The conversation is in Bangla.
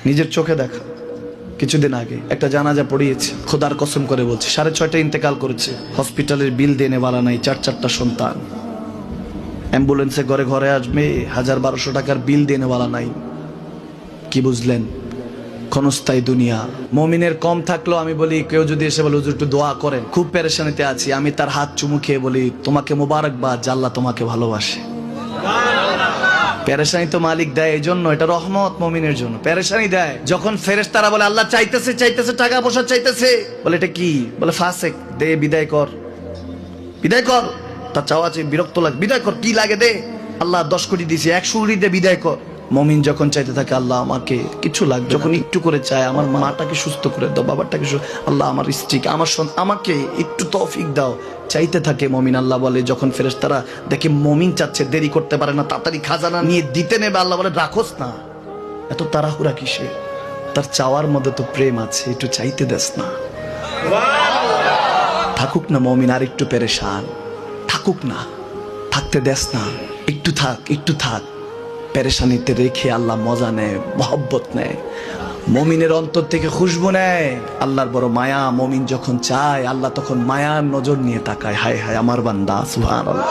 নিজের চোখে দেখা। কিছুদিন আগে একটা জানাজা পড়িয়েছে, খোদার কসম করে বলছে 6:30 ইন্তেকাল করেছে। হসপিটালের বিল দেনে বালা নাই, 4 সন্তান। অ্যাম্বুলেন্সে ঘরে ঘরে আসবে, 1000-1200 টাকার বিল দেনে বালা নাই। কি বুঝলেন? ক্ষণস্থায়ী দুনিয়া। মুমিনের কম থাকলেও আমি বলি, কেউ যদি এসে বলে হুজুর একটু দোয়া করেন, খুব পেরেশানিতে আছি, আমি তার হাত চুমু খেয়ে বলি তোমাকে মোবারকবাদ, আল্লাহ তোমাকে ভালোবাসে। পেরেশানি তো মালিক দেয়, এই জন্য এটা রহমত মুমিনের জন্য। পেরেশানি দেয় যখন ফেরেশতারা বলে আল্লাহ চাইতেছে চাইতেছে, টাকা পয়সা চাইতেছে, বলে এটা কি? বলে ফাসেক, দে বিদায় কর, বিদায় কর। তার চাওয়া আছে, বিরক্ত লাগে, বিদায় কর, কি লাগে দে। আল্লাহ 10 কোটি দিয়েছে, 100 কোটি দে, বিদায় কর। মুমিন যখন চাইতে থাকে আল্লাহ আমাকে কিছু লাগবে, যখন একটু করে চায় আমার মাটাকে সুস্থ করে দাও, বাবাটাকে আল্লাহ আমার স্ত্রীকে, আমার আমাকে একটু তৌফিক দাও, চাইতে থাকে মুমিন। আল্লাহ বলে যখন ফেরেশতারা দেখে মুমিন চাচ্ছে, দেরি করতে পারে না, তাড়াতাড়ি খাজানা নিয়ে দিতে নেবে, আল্লাহ বলে রাখোস না, এত তাড়াহুড়া কিসে? তার চাওয়ার মধ্যে তো প্রেম আছে, একটু চাইতে দেস না। থাকুক না মুমিন আর একটু পেরেশান, থাকুক না, থাকতে দেস না, একটু থাক, একটু থাক। পেরেশানিতে রেখে আল্লাহ মজা নেয়, মহব্বত নেয়, মুমিনের অন্তর থেকে খুশবু নেয়। আল্লাহর বড় মায়া। মুমিন যখন চায় আল্লাহ তখন মায়ার নজর নিয়ে তাকায়, হায় হায় আমার বান্দা, সুবহানাল্লাহ।